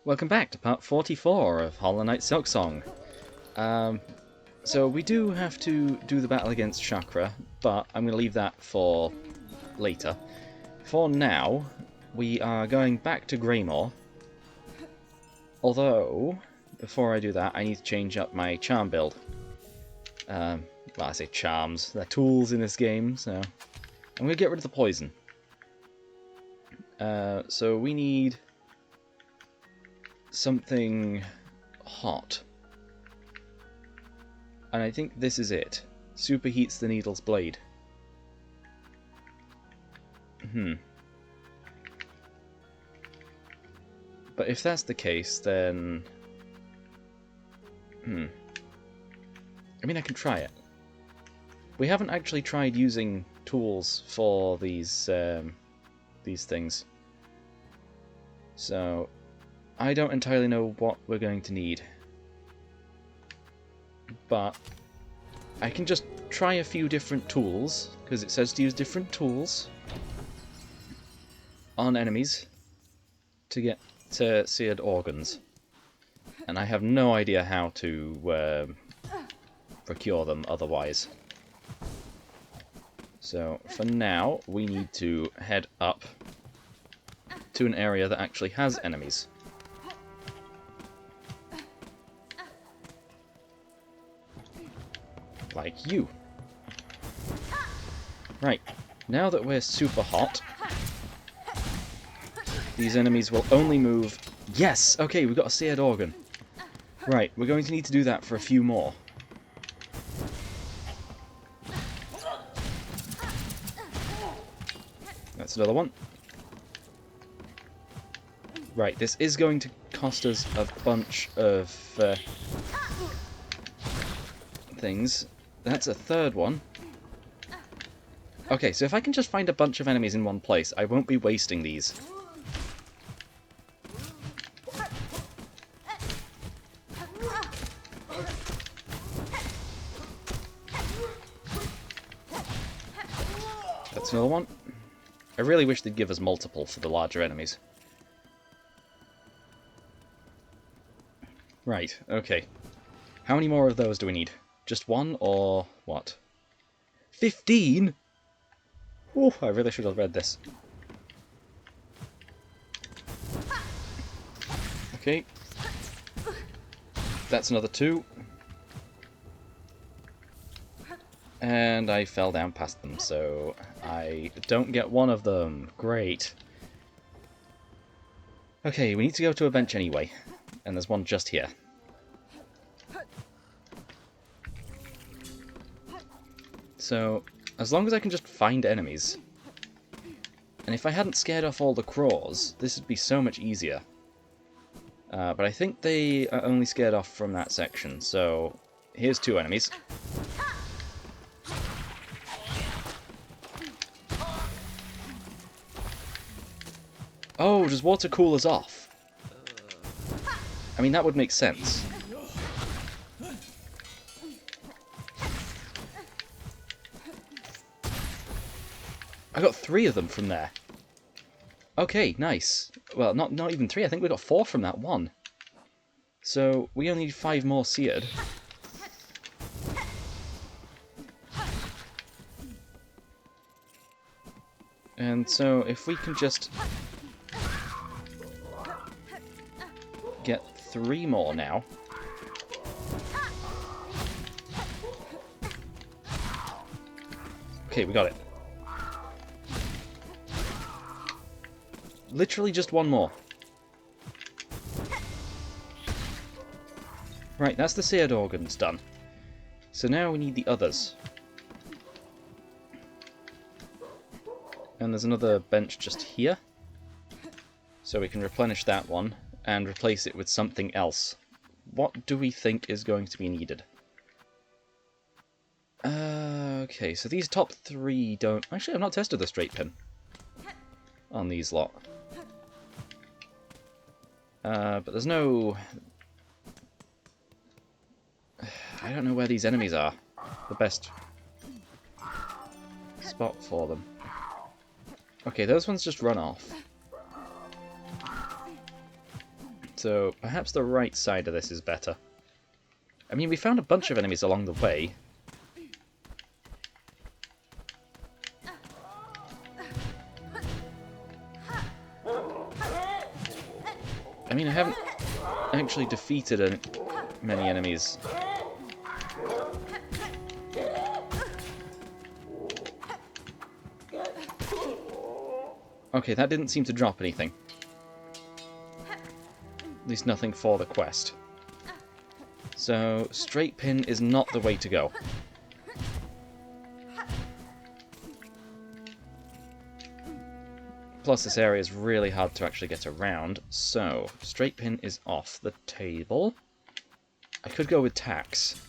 Welcome back to part 44 of Hollow Knight Silksong. So we do have to do the battle against Chakra, but I'm going to leave that for later. For now, we are going back to Greymore. Although, before I do that, I need to change up my charm build. Well, I say charms. They're tools in this game, so I'm going to get rid of the poison. So we need something hot. And I think this is it. Superheats the needle's blade. But if that's the case, then... I mean, I can try it. We haven't actually tried using tools for these things. So, I don't entirely know what we're going to need. But I can just try a few different tools, because it says to use different tools on enemies to get to seared organs. And I have no idea how to procure them otherwise. So for now, we need to head up to an area that actually has enemies. Like you. Right, now that we're super hot, these enemies will only move... Yes! Okay, we've got a seared organ. Right, we're going to need to do that for a few more. That's another one. Right, this is going to cost us a bunch of things. That's a third one. Okay, so if I can just find a bunch of enemies in one place, I won't be wasting these. That's another one. I really wish they'd give us multiple for the larger enemies. Right, okay. How many more of those do we need? Just one, or what? 15?! Oh, I really should have read this. Okay. That's another 2. And I fell down past them, so I don't get one of them. Great. Okay, we need to go to a bench anyway. And there's one just here. So, as long as I can just find enemies. And if I hadn't scared off all the crawls, this would be so much easier. But I think they are only scared off from that section, so here's 2 enemies. Oh, does water cool us off? I mean, that would make sense. I got 3 of them from there. Okay, nice. Well, not even 3. I think we got 4 from that one. So we only need 5 more seared. And so if we can just get 3 more now. Okay, we got it. Literally just 1 more. Right, that's the seared organs done. So now we need the others. And there's another bench just here. So we can replenish that one and replace it with something else. What do we think is going to be needed? Okay, so these top 3 don't... Actually, I've not tested the straight pin on these lot. But there's no... I don't know where these enemies are. The best spot for them. Okay, those ones just run off. So perhaps the right side of this is better. I mean, we found a bunch of enemies along the way. I mean, I haven't actually defeated many enemies. Okay, that didn't seem to drop anything. At least nothing for the quest. So, straight pin is not the way to go. Plus, this area is really hard to actually get around, so straight pin is off the table. I could go with tax,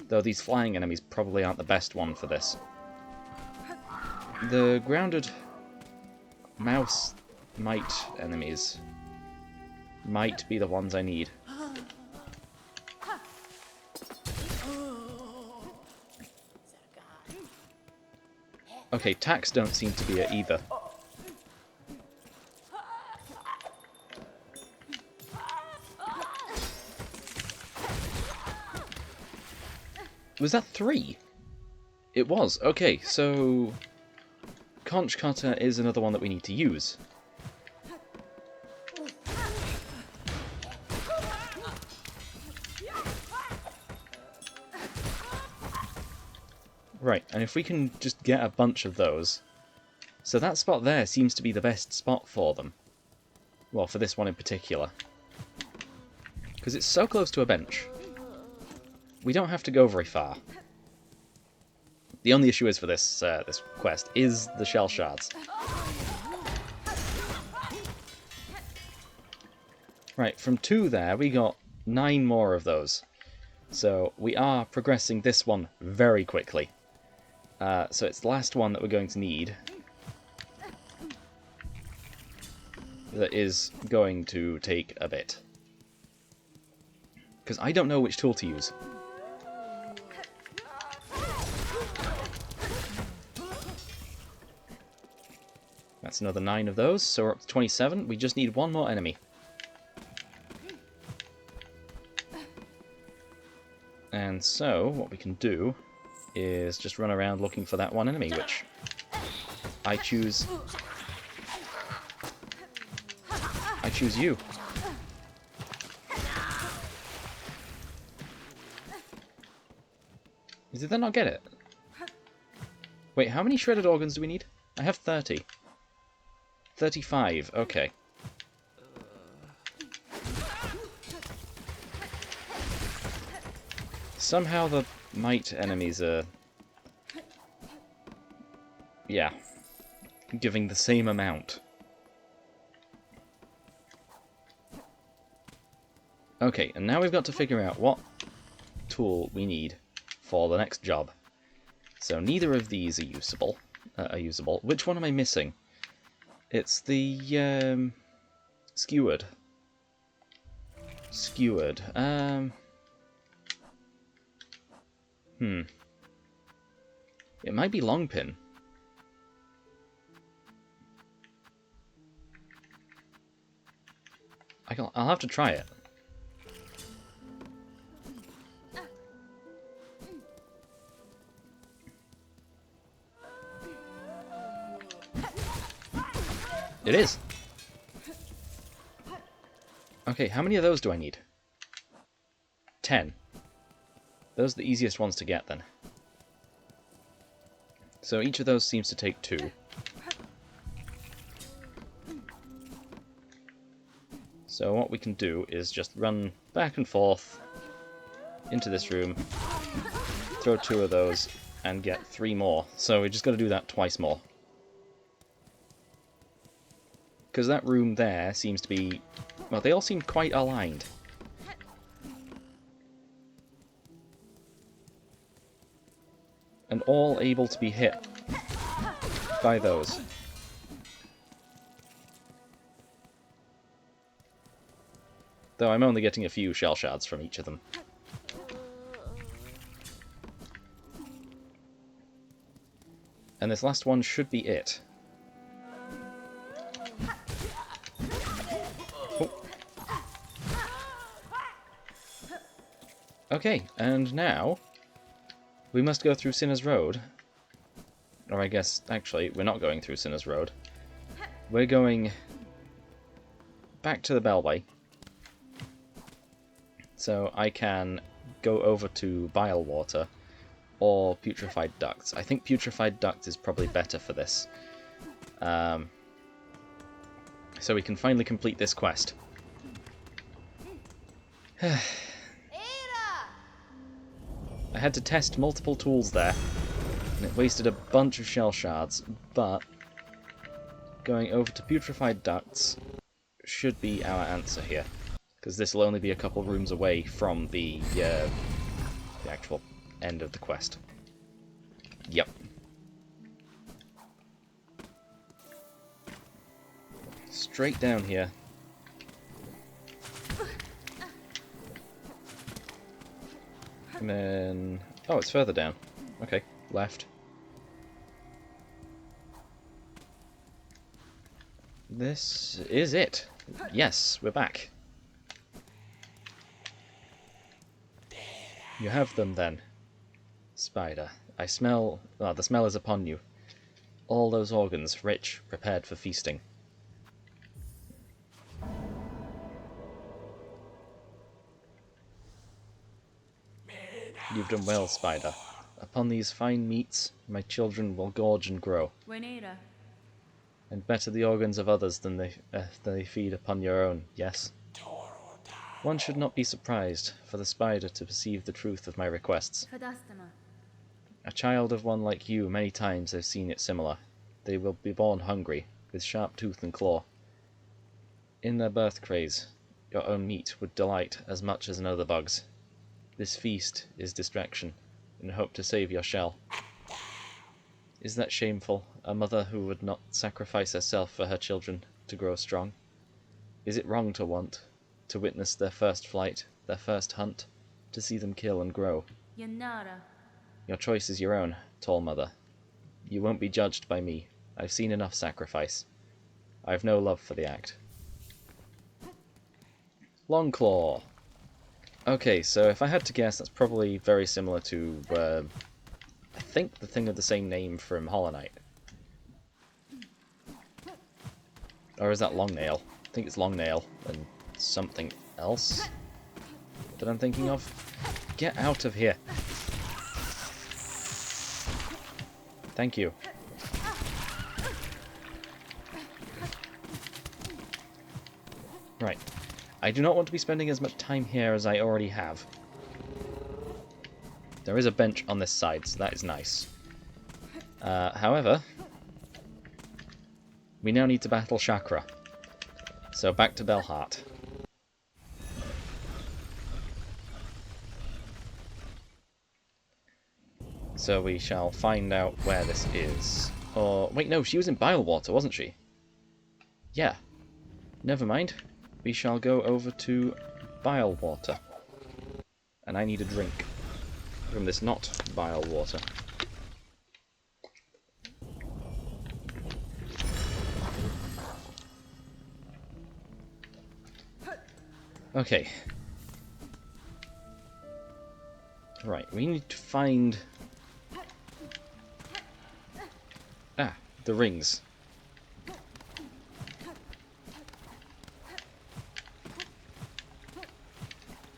though these flying enemies probably aren't the best one for this. The grounded mouse mite enemies might be the ones I need. Okay, tax don't seem to be it either. Was that 3? It was. Okay, so Conch Cutter is another one that we need to use. Right, and if we can just get a bunch of those... So that spot there seems to be the best spot for them. Well, for this one in particular. Because it's so close to a bench. We don't have to go very far. The only issue is for this this quest is the shell shards. Right, from 2 there, we got 9 more of those. So we are progressing this one very quickly. So it's the last one that we're going to need. That is going to take a bit. Because I don't know which tool to use. That's another 9 of those, so we're up to 27. We just need one more enemy. And so, what we can do is just run around looking for that one enemy, which I choose you. Did that not get it? Wait, how many shredded organs do we need? I have 30. 35, okay. Somehow the mite enemies are... yeah. Giving the same amount. Okay, and now we've got to figure out what tool we need for the next job. So neither of these are usable. Which one am I missing? It's the skewered. Skewered. It might be long pin. I'll have to try it. It is! Okay, how many of those do I need? 10. Those are the easiest ones to get, then. So each of those seems to take 2. So what we can do is just run back and forth into this room, throw 2 of those, and get 3 more. So we just got to do that twice more. Because that room there seems to be... well, they all seem quite aligned. And all able to be hit by those. Though I'm only getting a few shell shards from each of them. And this last one should be it. Okay, and now we must go through Sinner's Road. Or I guess, actually, we're not going through Sinner's Road. We're going back to the Bellway. So I can go over to Bile Water or Putrefied Ducts. I think Putrefied Duct is probably better for this. So we can finally complete this quest. I had to test multiple tools there, and it wasted a bunch of shell shards, but going over to Putrefied Ducts should be our answer here, because this will only be a couple rooms away from the actual end of the quest. Yep. Straight down here. And then... oh, it's further down. Okay, left. This is it. Yes, we're back. You have them then, Spider. I smell... well, the smell is upon you. All those organs, rich, prepared for feasting. You've done well, Spider. Upon these fine meats, my children will gorge and grow. And better the organs of others than they feed upon your own, yes? One should not be surprised for the spider to perceive the truth of my requests. A child of one like you, many times I've seen it similar. They will be born hungry, with sharp tooth and claw. In their birth craze, your own meat would delight as much as another bug's. This feast is distraction, in hope to save your shell. Is that shameful, a mother who would not sacrifice herself for her children to grow strong? Is it wrong to want, to witness their first flight, their first hunt, to see them kill and grow? Your choice is your own, tall mother. You won't be judged by me. I've seen enough sacrifice. I've no love for the act. Longclaw. Okay, so if I had to guess, that's probably very similar to, I think, the thing of the same name from Hollow Knight. Or is that Longnail? I think it's Longnail and something else that I'm thinking of. Get out of here. Thank you. Right. I do not want to be spending as much time here as I already have. There is a bench on this side, so that is nice. However, we now need to battle Chakra. So back to Bellheart. So we shall find out where this is. Or, wait, no, she was in Bilewater, wasn't she? Yeah. Never mind. We shall go over to Bilewater. And I need a drink from this not Bilewater. Okay. Right, we need to find... the rings.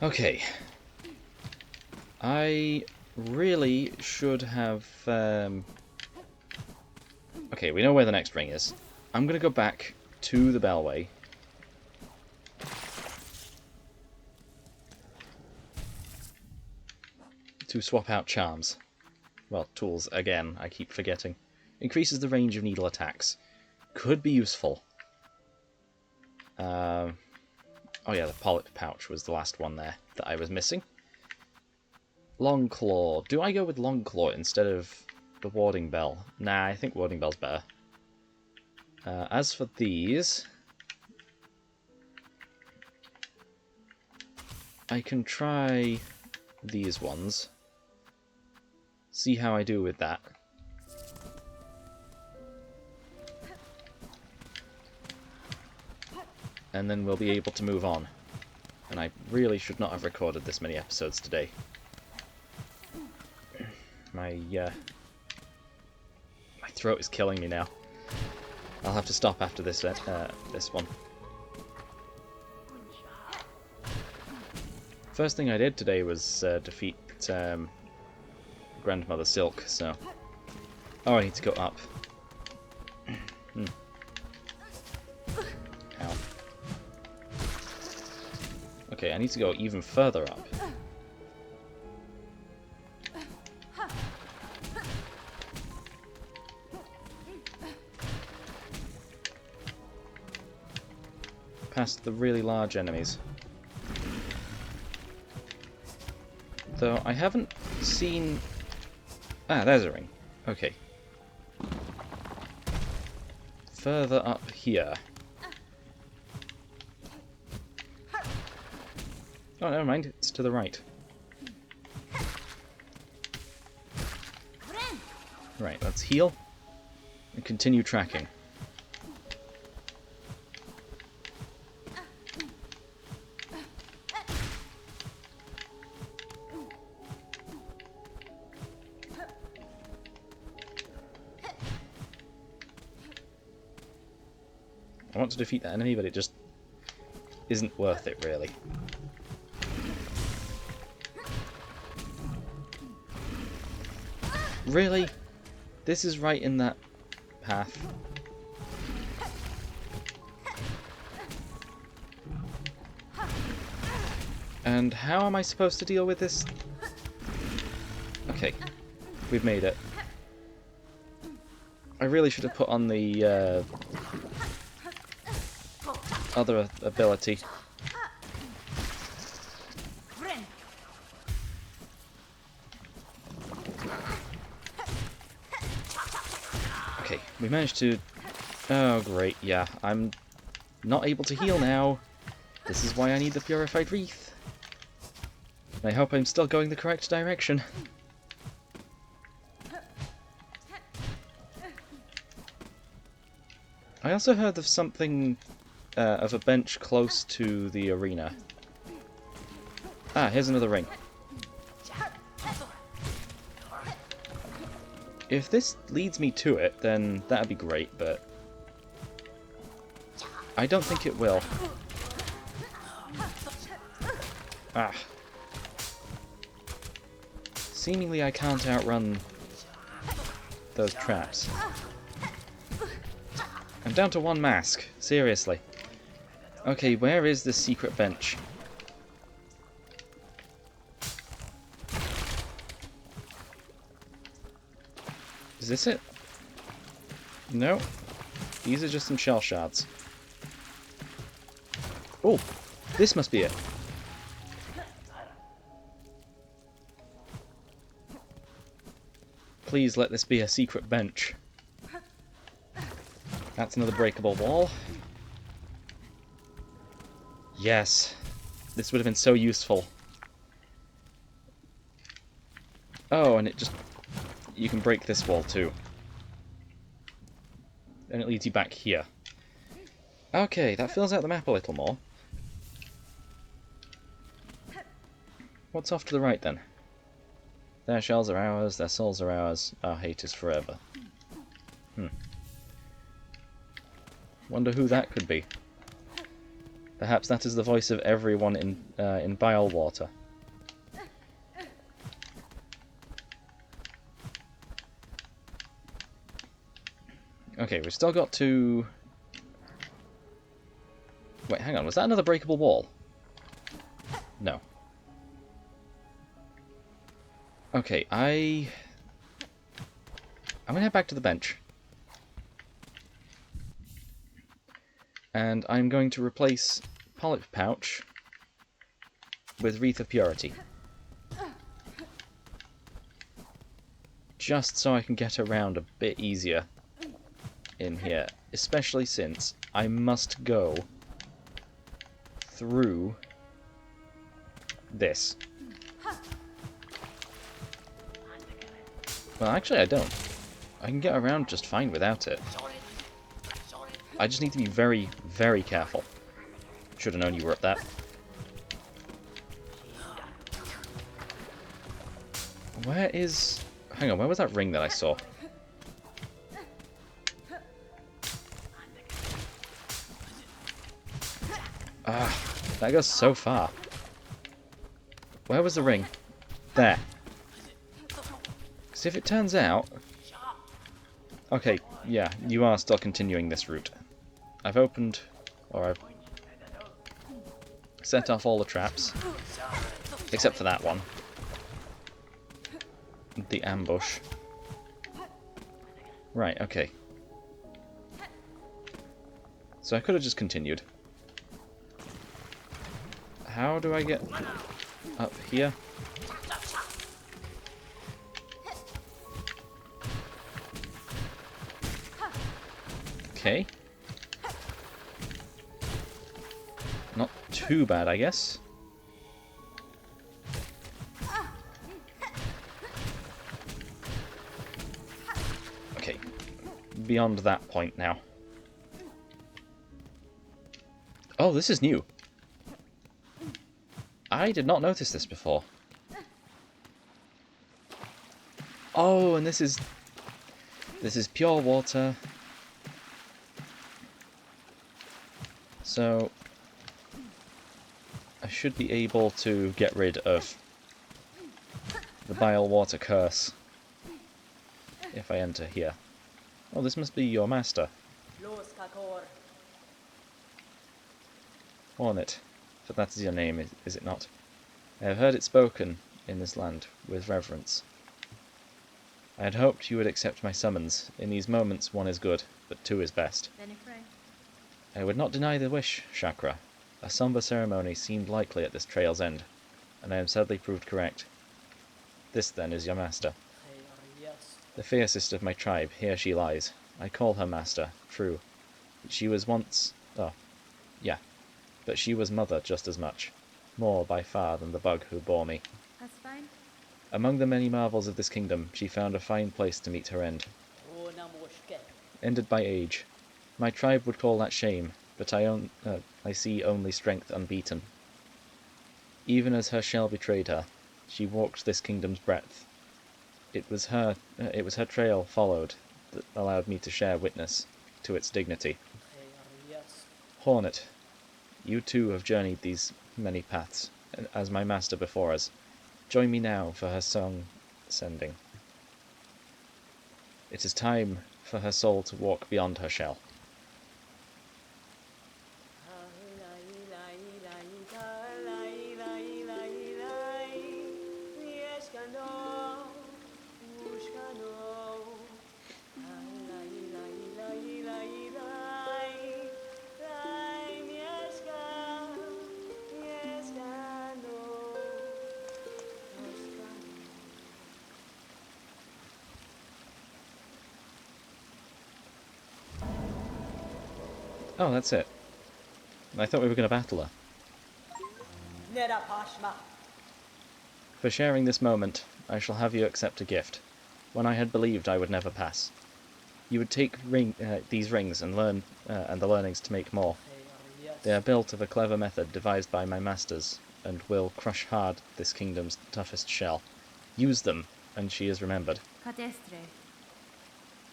Okay. I really should have... Okay, we know where the next ring is. I'm going to go back to the Bellway. To swap out charms. Well, tools, again, I keep forgetting. Increases the range of needle attacks. Could be useful. Oh yeah, the polyp pouch was the last one there that I was missing. Longclaw. Do I go with Longclaw instead of the Warding Bell? Nah, I think Warding Bell's better. As for these... I can try these ones. See how I do with that. And then we'll be able to move on. and I really should not have recorded this many episodes today. My throat is killing me now. I'll have to stop after this this one. First thing I did today was defeat Grandmother Silk, so... Oh, I need to go up. Ow. Okay, I need to go even further up. Past the really large enemies. Though I haven't seen... Ah, there's a ring. Okay. Further up here. Oh, never mind. It's to the right. Right, let's heal and continue tracking. I want to defeat that enemy, but it just isn't worth it, really. Really? This is right in that path. And how am I supposed to deal with this? Okay, we've made it. I really should have put on the other ability. Okay, we managed to... Oh, great, yeah. I'm not able to heal now. This is why I need the Purified Wreath. I hope I'm still going the correct direction. I also heard of something... of a bench close to the arena. Ah, here's another ring. If this leads me to it, then that'd be great, but... I don't think it will. Ah. Seemingly I can't outrun those traps. I'm down to one mask, seriously. Okay, where is this secret bench? Is this it? No. These are just some shell shards. Oh, this must be it. Please let this be a secret bench. That's another breakable wall. Yes. This would have been so useful. Oh, and it just... You can break this wall too. And it leads you back here. Okay, that fills out the map a little more. What's off to the right then? Their shells are ours, their souls are ours, our hate is forever. Wonder who that could be. Perhaps that is the voice of everyone in Bile Water. Okay, we've still got to... Wait, hang on, was that another breakable wall? No. Okay, I'm gonna head back to the bench. And I'm going to replace Polyp Pouch with Wreath of Purity. Just so I can get around a bit easier in here. Especially since I must go through this. Well, actually I don't. I can get around just fine without it. I just need to be very, very careful. Should have known you were up that. Where is... Hang on, where was that ring that I saw? Ah, that goes so far. Where was the ring? There. Because if it turns out... Okay, yeah, you are still continuing this route. I've opened... Or I've set off all the traps. Except for that one. The ambush. Right, okay. So I could have just continued. How do I get up here? Okay. Not too bad, I guess. Okay. Beyond that point now. Oh, this is new. I did not notice this before. Oh, and this is pure water. So I should be able to get rid of the bile water curse if I enter here. Oh, this must be your master. Hornet, but that is your name, is it not? I have heard it spoken in this land with reverence. I had hoped you would accept my summons. In these moments one is good, but two is best. I would not deny the wish, Chakra. A somber ceremony seemed likely at this trail's end, and I am sadly proved correct. This, then, is your master. The fiercest of my tribe, here she lies. I call her master, true. But she was once... Oh, yeah. But she was mother just as much. More, by far, than the bug who bore me. That's fine. Among the many marvels of this kingdom, she found a fine place to meet her end. Ended by age. My tribe would call that shame, but I see only strength unbeaten. Even as her shell betrayed her, she walked this kingdom's breadth. It was her trail followed that allowed me to share witness to its dignity. Hornet, you too have journeyed these many paths, as my master before us. Join me now for her song sending. It is time for her soul to walk beyond her shell. Oh, that's it. I thought we were going to battle her. For sharing this moment, I shall have you accept a gift, one I had believed I would never pass. You would take these rings and learn and the learnings to make more. They are built of a clever method devised by my masters, and will crush hard this kingdom's toughest shell. Use them, and she is remembered.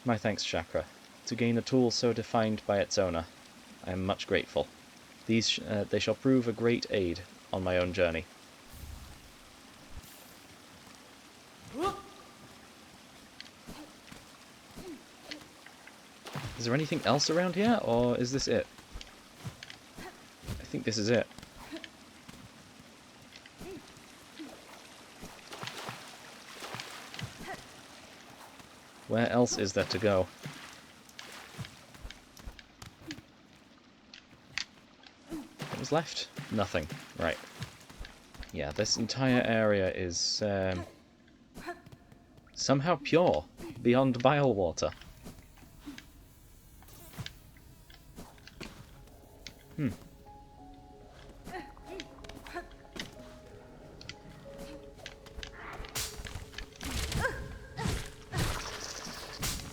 My thanks, Chakra. To gain a tool so defined by its owner, I am much grateful. They shall prove a great aid on my own journey. Is there anything else around here, or is this it? I think this is it. Where else is there to go? What was left? Nothing. Right. Yeah, this entire area is somehow pure, beyond bile water.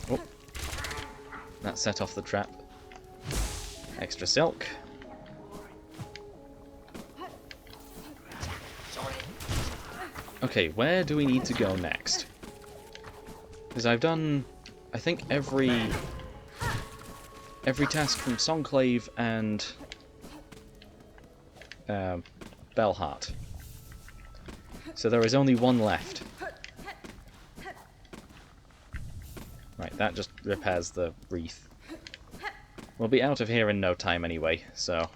Oh. That set off the trap. Extra silk. Okay, where do we need to go next? Because I've done, I think, every task from Songclave and Bellheart. So there is only one left. Right, that just repairs the wreath. We'll be out of here in no time anyway, so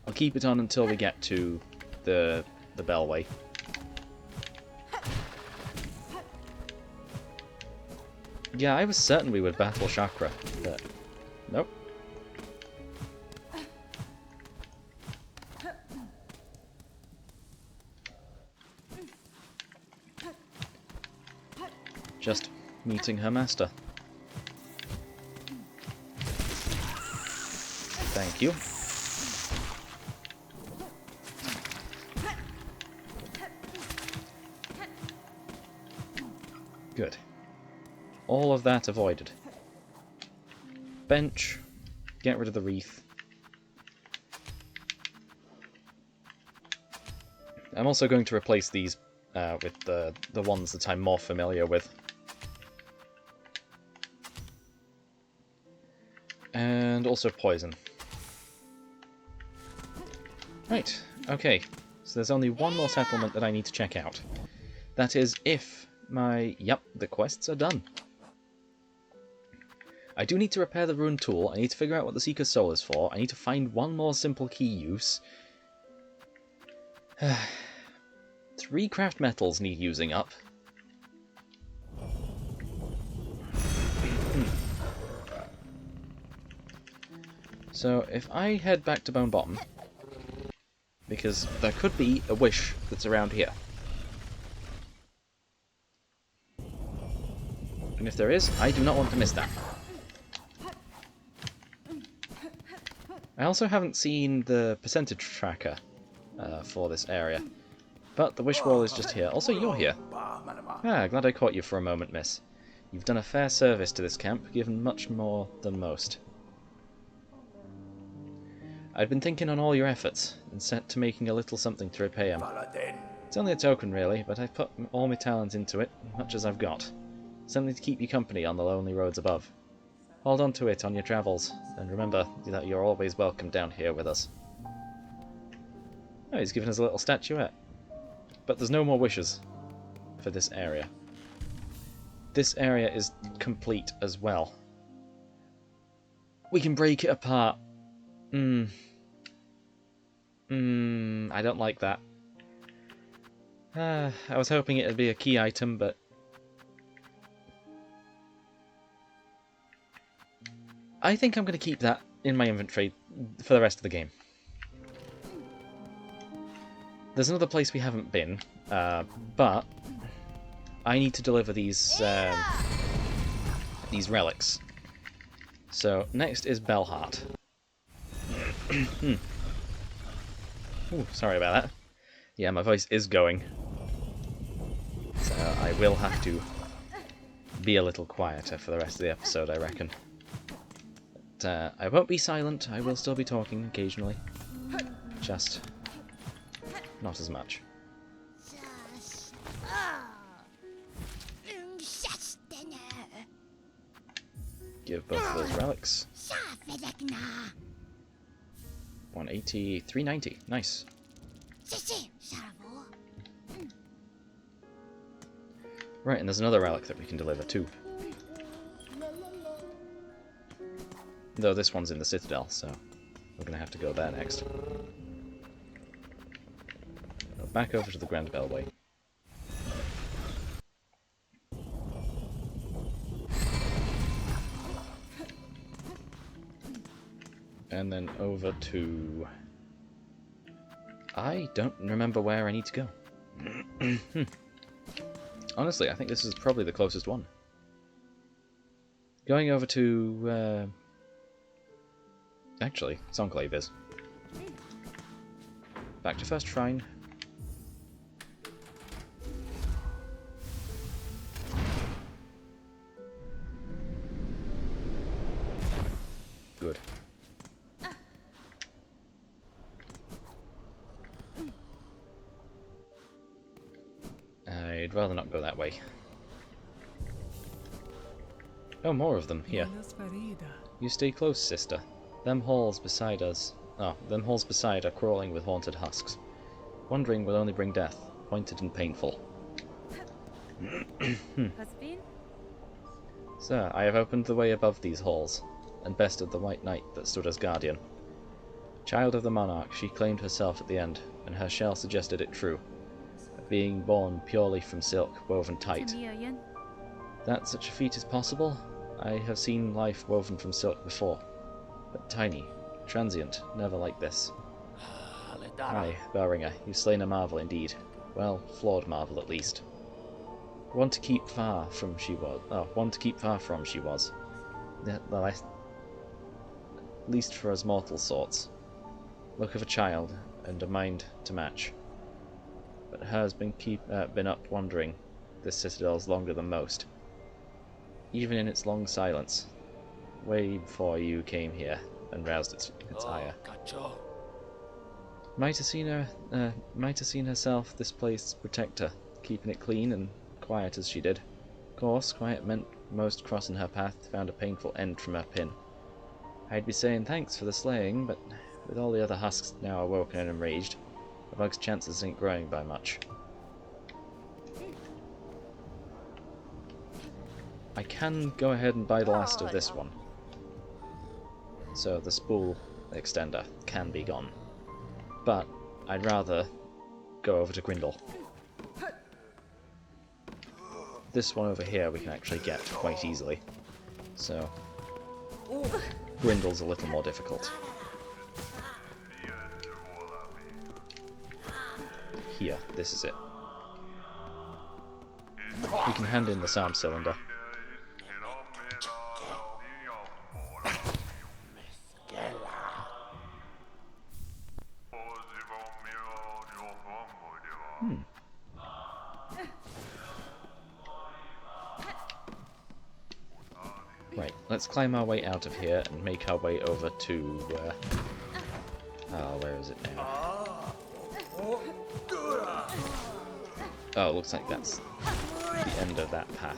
I'll keep it on until we get to the Bellway. Yeah, I was certain we would battle Chakra, but nope. Just meeting her master. Thank you. Good. All of that avoided. Bench. Get rid of the wreath. I'm also going to replace these with the ones that I'm more familiar with. And also poison. Right, okay. So there's only one more settlement that I need to check out. That is if yep, the quests are done. I do need to repair the ruined tool, I need to figure out what the Seeker's Soul is for, I need to find one more simple key use. 3 craft metals need using up. So if I head back to Bone Bottom, because there could be a wish that's around here. And if there is, I do not want to miss that. I also haven't seen the percentage tracker for this area, but the wish wall is just here. Also, you're here. Ah, glad I caught you for a moment, miss. You've done a fair service to this camp, given much more than most. I've been thinking on all your efforts, and set to making a little something to repay him. It's only a token, really, but I've put all my talent into it, much as I've got. Something to keep you company on the lonely roads above. Hold on to it on your travels, and remember that you're always welcome down here with us. Oh, he's given us a little statuette. But there's no more wishes for this area. This area is complete as well. We can break it apart. I don't like that. I was hoping it'd be a key item, but I think I'm going to keep that in my inventory for the rest of the game. There's another place we haven't been, but I need to deliver these relics. So next is Bellheart. Ooh, sorry about that. Yeah, my voice is going, so I will have to be a little quieter for the rest of the episode, I reckon. But, I won't be silent, I will still be talking occasionally. Just not as much. Give both of those relics. 180, 390, nice. Right, and there's another relic that we can deliver too. Though this one's in the Citadel, so we're going to have to go there next. Back over to the Grand Bellway. And then over to... I don't remember where I need to go. Honestly, I think this is probably the closest one. Going over to... Actually, Songclave is. Back to First Shrine. Good. I'd rather not go that way. Oh, more of them, here. You stay close, sister. Them halls beside us... Oh, them halls beside are crawling with haunted husks. Wandering will only bring death, pointed and painful. Sir, I have opened the way above these halls, and bested the White Knight that stood as guardian. Child of the monarch, she claimed herself at the end, and her shell suggested it true, being born purely from silk, woven tight. That such a feat is possible? I have seen life woven from silk before, but tiny, transient, never like this. Aye, Belringer, you've slain a marvel indeed. Well, flawed marvel at least. One to keep far from she was. Oh, one to keep far from she was. At least for us mortal sorts. Look of a child, and a mind to match. But hers been up wandering this citadel's longer than most. Even in its long silence, way before you came here and roused its ire. Might have seen herself this place protector, keeping it clean and quiet as she did. Of course, quiet meant most crossing her path found a painful end from her pin. I'd be saying thanks for the slaying, but with all the other husks now awoken and enraged, the bug's chances ain't growing by much. I can go ahead and buy the last of this one. So the spool extender can be gone. But I'd rather go over to Grindel. This one over here we can actually get quite easily. So Grindel's a little more difficult. Here, this is it. We can hand in the SAM cylinder. Right, let's climb our way out of here and make our way over to... where is it now? Oh, looks like that's the end of that path.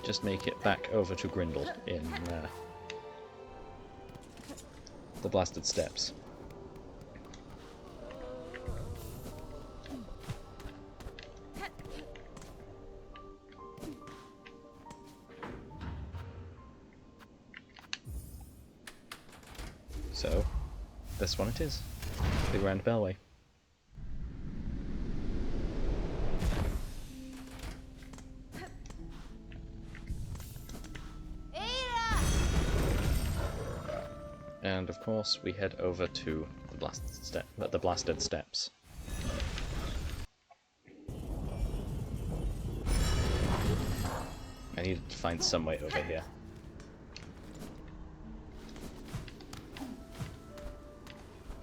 Just make it back over to Grindel in the Blasted Steps. So, this one it is. The Grand Bellway. And of course, we head over to the Blasted Steps. I needed to find some way over here.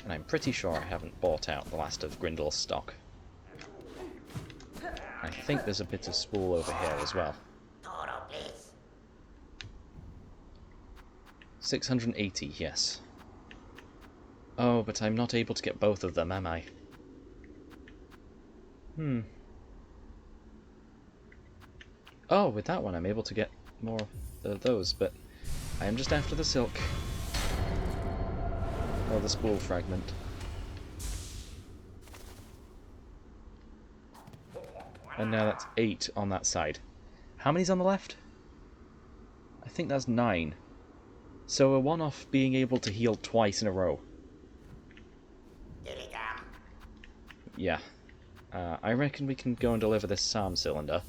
And I'm pretty sure I haven't bought out the last of Grindel's stock. I think there's a bit of spool over here as well. 680, yes. Oh, but I'm not able to get both of them, am I? Oh, with that one I'm able to get more of those, but I am just after the silk. Or the spool fragment. And now that's 8 on that side. How many's on the left? I think that's 9. So a one-off being able to heal twice in a row. Yeah. I reckon we can go and deliver this SAM cylinder.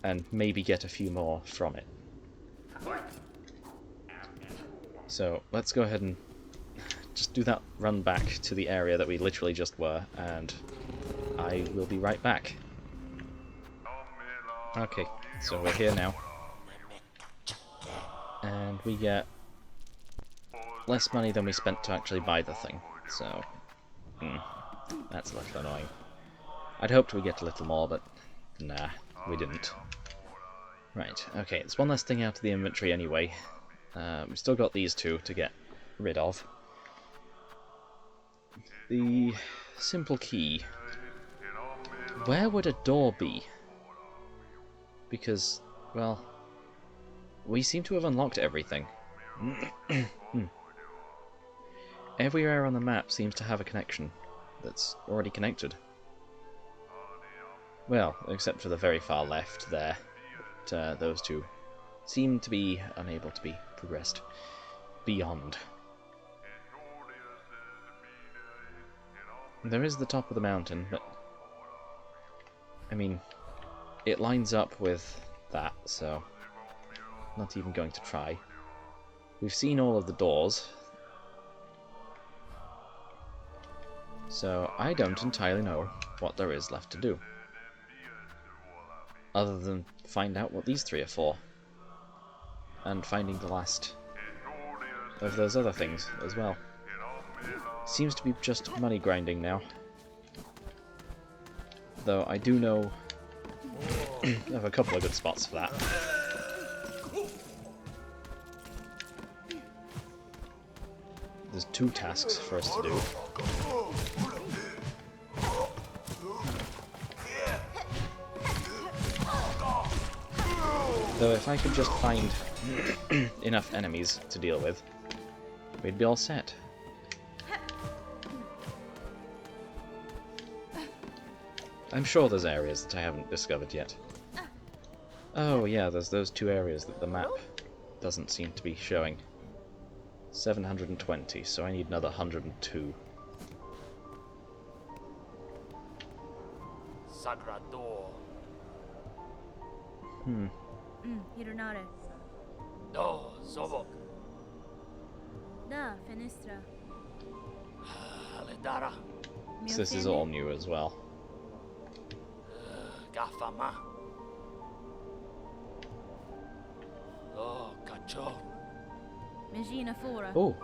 And maybe get a few more from it. So let's go ahead and just do that run back to the area that we literally just were, and I will be right back. Okay, so we're here now. And we get less money than we spent to actually buy the thing, so that's a little annoying. I'd hoped we'd get a little more, but nah, we didn't. Right, okay, it's one less thing out of the inventory anyway. We've still got these two to get rid of. The simple key. Where would a door be? Because, well, we seem to have unlocked everything. Everywhere on the map seems to have a connection that's already connected. Well, except for the very far left there. But, those two seem to be unable to be progressed beyond. There is the top of the mountain, but I mean, it lines up with that, so not even going to try. We've seen all of the doors, so I don't entirely know what there is left to do, other than find out what these three are for, and finding the last of those other things as well. Seems to be just money grinding now. Though I do know of a couple of good spots for that. There's 2 tasks for us to do. Though if I could just find enough enemies to deal with, we'd be all set. I'm sure there's areas that I haven't discovered yet. Oh yeah, there's those 2 areas that the map doesn't seem to be showing. 720, so I need another 102. Hironare. Do, Zobok. Da, Fenestra. Aledara. So this is all new as well. Gafama. Oh, Cacho. Megina Fora. Oh,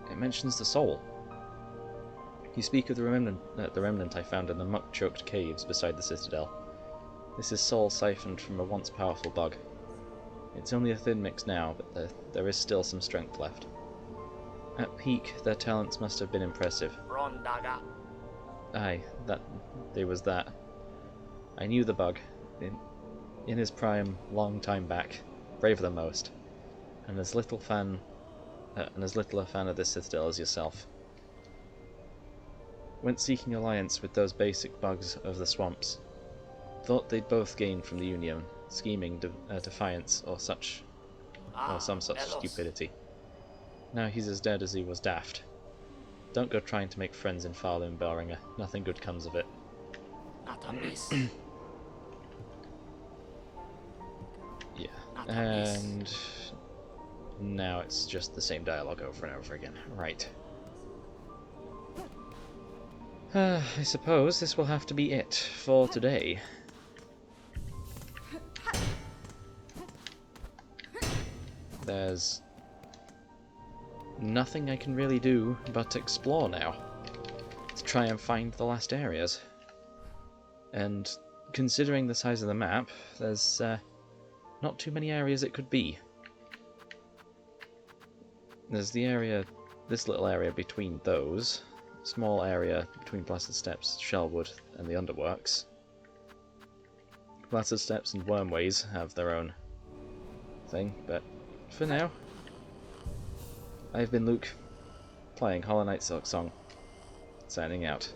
it mentions the soul. You speak of the remnant I found in the muck-choked caves beside the citadel. This is soul siphoned from a once powerful bug. It's only a thin mix now, but there is still some strength left. At peak, their talents must have been impressive. Rondaga. Aye, there was that. I knew the bug. In his prime, long time back, braver than most, and as little a fan of this citadel as yourself. Went seeking alliance with those basic bugs of the swamps. Thought they'd both gain from the union, scheming defiance or some such stupidity. Now he's as dead as he was daft. Don't go trying to make friends in Farloon Belringer. Nothing good comes of it. Yeah, and now it's just the same dialogue over and over again. Right. I suppose this will have to be it for today. There's nothing I can really do but explore now to try and find the last areas. And considering the size of the map, there's not too many areas it could be. There's the area, this little area between those, small area between Blasted Steps, Shellwood, and the Underworks. Blasted Steps and Wormways have their own thing, but for now, I've been Luke, playing Hollow Knight Silksong, signing out.